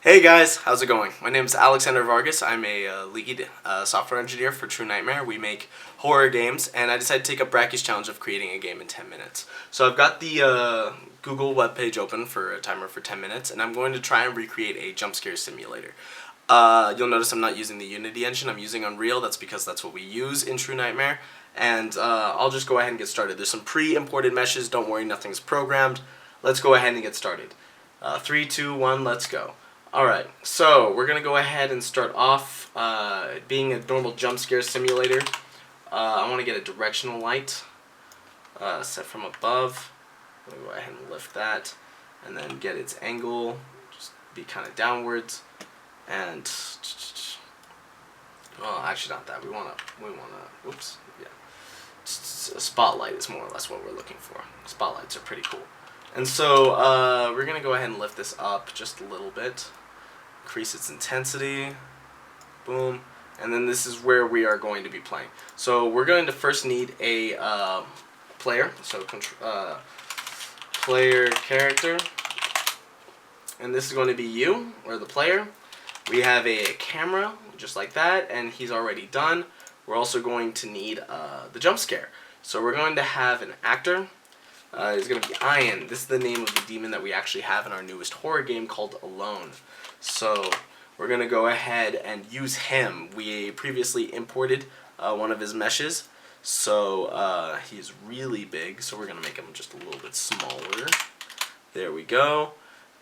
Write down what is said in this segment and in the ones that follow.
Hey guys, how's it going? My name is Alexander Vargas. I'm a lead software engineer for True Nightmare. We make horror games, and I decided to take up Bracky's challenge of creating a game in 10 minutes. So I've got the Google webpage open for a timer for 10 minutes, and I'm going to try and recreate a jump scare simulator. You'll notice I'm not using the Unity engine, I'm using Unreal. That's because that's what we use in True Nightmare. And I'll just go ahead and get started. There's some pre-imported meshes, don't worry, nothing's programmed. Let's go ahead and get started. 3, 2, 1, let's go. Alright, so we're going to go ahead and start off being a normal jump scare simulator. I want to get a directional light set from above. I'm going to go ahead and lift that and then get its angle, just be kind of downwards. And, well, actually not that. We want to, whoops, yeah. A spotlight is more or less what we're looking for. Spotlights are pretty cool. And so we're going to go ahead and lift this up just a little bit. Increase its intensity. Boom. And then this is where we are going to be playing. So we're going to first need a player. So player character. And this is going to be you, or the player. We have a camera, just like that, and he's already done. We're also going to need the jump scare. So we're going to have an actor. It's going to be Ian. This is the name of the demon that we actually have in our newest horror game called Alone. So we're going to go ahead and use him. We previously imported one of his meshes. So he's really big, so we're going to make him just a little bit smaller. There we go.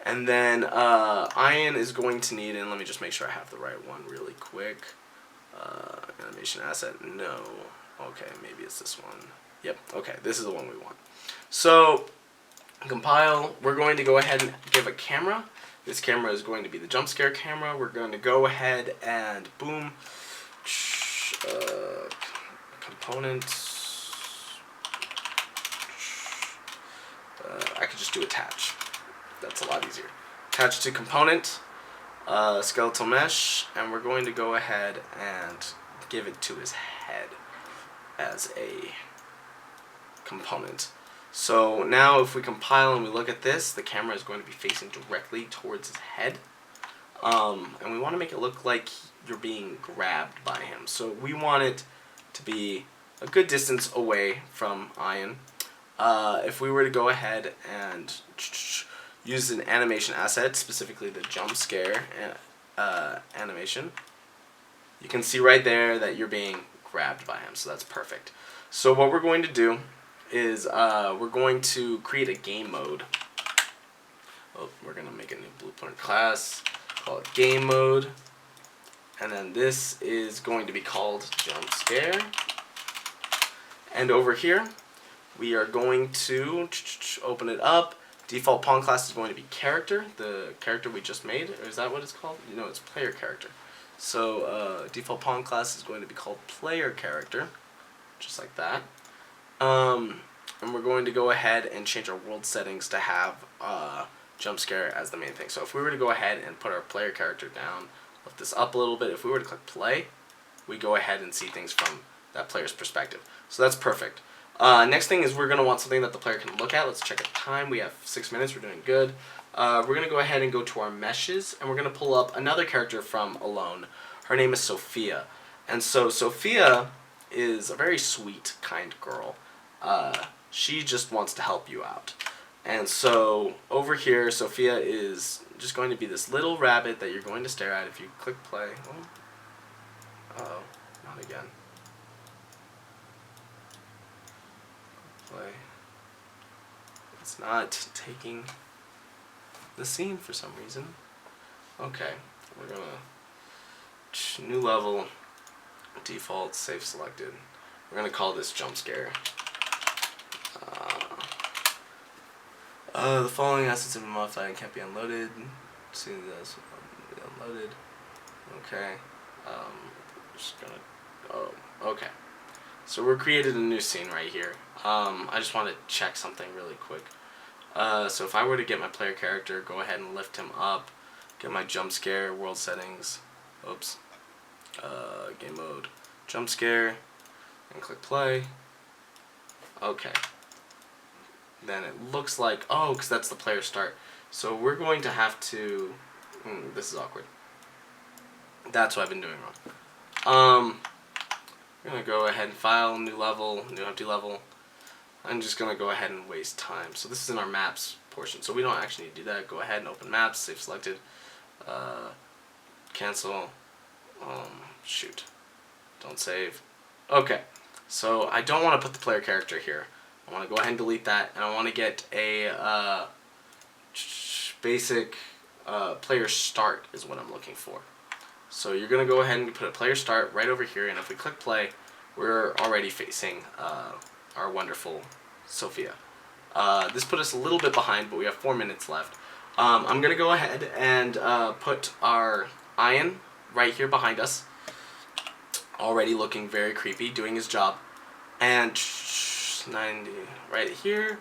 And then Ian is going to need, and let me just make sure I have the right one really quick. Animation asset, no. Okay, maybe it's this one. Yep, okay, this is the one we want. So, compile, we're going to go ahead and give a camera. This camera is going to be the jump scare camera. We're going to go ahead and boom, components. I could just do attach. That's a lot easier. Attach to component, skeletal mesh, and we're going to go ahead and give it to his head as a component. So now if we compile and we look at this, the camera is going to be facing directly towards his head. And we want to make it look like you're being grabbed by him. So we want it to be a good distance away from Ian. If we were to go ahead and use an animation asset, specifically the jump scare animation, you can see right there that you're being grabbed by him, so that's perfect. So what we're going to do is we're going to create a game mode. Oh, we're going to make a new blueprint class, call it game mode, and then this is going to be called jump scare. And over here we are going to open it up. Default pawn class is going to be character, the character we just made, or is that what it's called? No, it's player character. So default pawn class is going to be called player character, just like that. And we're going to go ahead and change our world settings to have jump scare as the main thing. So if we were to go ahead and put our player character down, lift this up a little bit, if we were to click play, we go ahead and see things from that player's perspective. So that's perfect. Next thing is we're going to want something that the player can look at. Let's check the time. We have 6 minutes. We're doing good. We're going to go ahead and go to our meshes, and we're going to pull up another character from Alone. Her name is Sophia. And so Sophia is a very sweet, kind girl. She just wants to help you out. And so over here, Sophia is just going to be this little rabbit that you're going to stare at if you click play. Oh, uh-oh, not again. Play. It's not taking the scene for some reason. Okay, we're gonna new level, default, save selected. We're gonna call this jump scare. The following assets have been modified and can't be unloaded. See this will be unloaded. Okay. Just gonna. Oh, okay. So we're created a new scene right here. I just want to check something really quick. So if I were to get my player character, go ahead and lift him up, get my jump scare, world settings, oops, game mode, jump scare, and click play. Okay. Then it looks like, oh, because that's the player start. So we're going to have to This is awkward. That's what I've been doing wrong. I'm going to go ahead and file, new level, new empty level. I'm just going to go ahead and waste time. So this is in our maps portion. So we don't actually need to do that. Go ahead and open maps, save selected, cancel, shoot, don't save. Okay, so I don't want to put the player character here. I want to go ahead and delete that, and I want to get a basic player start is what I'm looking for. So you're going to go ahead and put a player start right over here, and if we click play, we're already facing our wonderful Sophia. This put us a little bit behind, but we have 4 minutes left. I'm going to go ahead and put our Ian right here behind us. Already looking very creepy, doing his job. And 90 right here.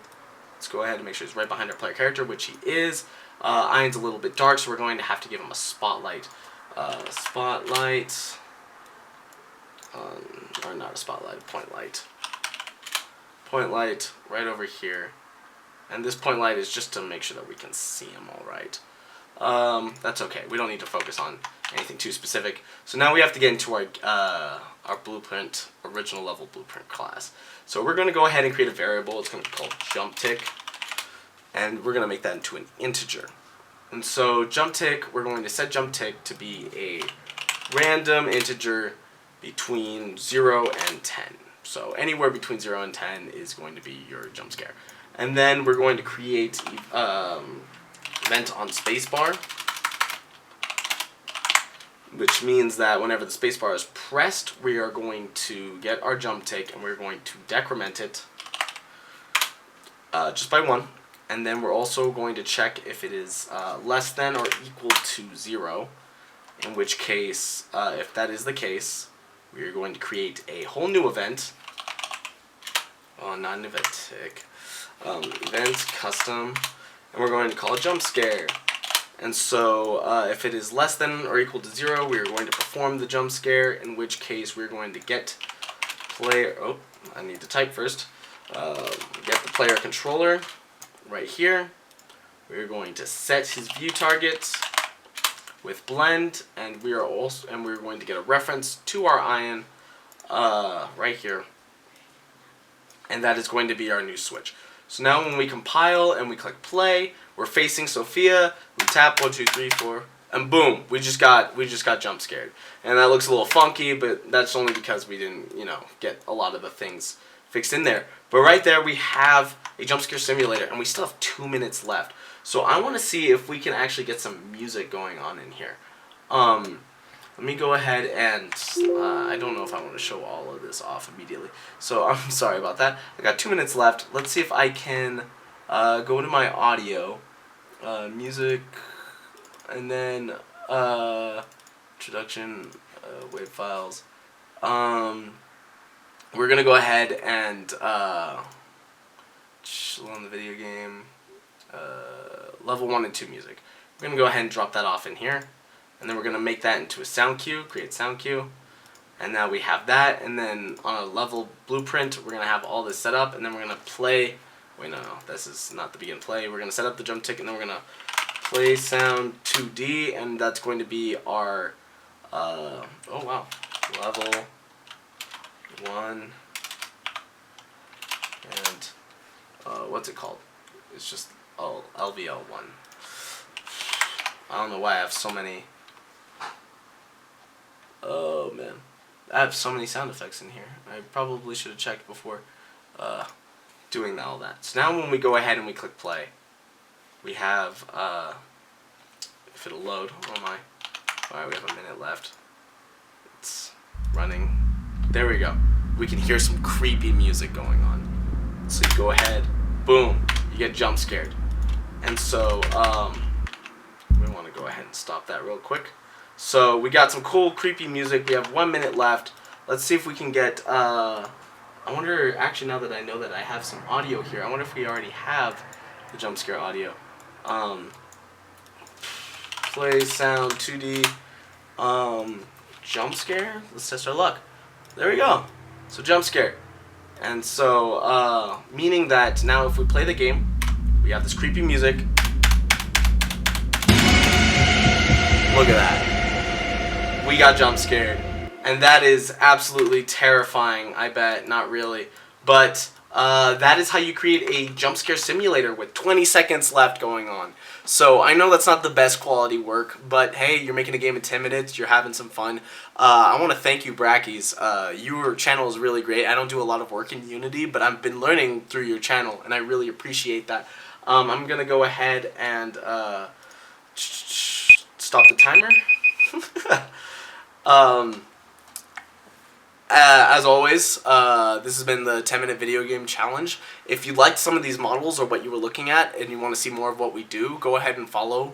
Let's go ahead and make sure he's right behind our player character, which he is. Ian's a little bit dark, so we're going to have to give him a spotlight. Spotlight. Or not a spotlight, a point light. Point light right over here. And this point light is just to make sure that we can see him all right. That's okay. We don't need to focus on anything too specific. So now we have to get into our blueprint, original level blueprint class. So we're going to go ahead and create a variable. It's going to be called JumpTick. And we're going to make that into an integer. And so JumpTick, we're going to set JumpTick to be a random integer between 0 and 10. So anywhere between 0 and 10 is going to be your jump scare. And then we're going to create event on spacebar, which means that whenever the spacebar is pressed, we are going to get our jump tick and we're going to decrement it just by 1. And then we're also going to check if it is less than or equal to 0, in which case, if that is the case, we are going to create a whole new event. Oh, not an event tick. Event custom, and we're going to call it JumpScare. And so if it is less than or equal to 0, we are going to perform the jump scare, in which case we're going to get player, oh, I need to type first, get the player controller right here. We're going to set his view target with blend, and we're going to get a reference to our Ian right here, and that is going to be our new switch. So now when we compile and we click play, we're facing Sophia. We tap 1, 2, 3, 4, and boom, we just got jump scared. And that looks a little funky, but that's only because we didn't, get a lot of the things fixed in there. But right there we have a jump scare simulator, and we still have 2 minutes left. So I want to see if we can actually get some music going on in here. Let me go ahead and, I don't know if I want to show all of this off immediately, so I'm sorry about that. I got 2 minutes left. Let's see if I can go to my audio, music, and then introduction, wave files. We're going to go ahead and on the video game, level 1 and 2 music. We're going to go ahead and drop that off in here. And then we're going to make that into a sound cue, create sound cue. And now we have that. And then on a level blueprint, we're going to have all this set up. And then we're going to play. Wait, no, this is not the begin play. We're going to set up the jump tick, and then we're going to play sound 2D. And that's going to be our, oh wow, level 1. And, what's it called? It's just, oh, LVL 1. I don't know why I have so many. Oh man, I have so many sound effects in here. I probably should have checked before doing all that. So now when we go ahead and we click play, we have, if it'll load, oh my, alright, we have a minute left. It's running. There we go. We can hear some creepy music going on. So you go ahead, boom, you get jump scared. And so, we want to go ahead and stop that real quick. So we got some cool creepy music. We have 1 minute left. Let's see if we can get I wonder, actually, now that I know that I have some audio here, I wonder if we already have the jump scare audio. Play sound 2D jump scare. Let's test our luck. There we go. So jump scare. And so meaning that now if we play the game, we have this creepy music. Look at that. We got jump scared. And that is absolutely terrifying, I bet. Not really. But that is how you create a jump scare simulator with 20 seconds left going on. So I know that's not the best quality work, but hey, you're making a game in 10 minutes, you're having some fun. I want to thank you, Brackies. Your channel is really great. I don't do a lot of work in Unity, but I've been learning through your channel, and I really appreciate that. I'm going to go ahead and stop the timer. As always, this has been the 10-minute video game challenge. If you liked some of these models or what you were looking at and you want to see more of what we do, go ahead and follow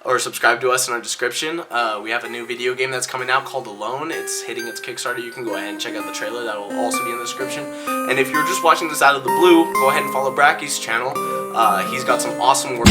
or subscribe to us in our description. We have a new video game that's coming out called Alone. It's hitting its Kickstarter. You can go ahead and check out the trailer. That will also be in the description. And if you're just watching this out of the blue, go ahead and follow Bracky's channel. He's got some awesome work.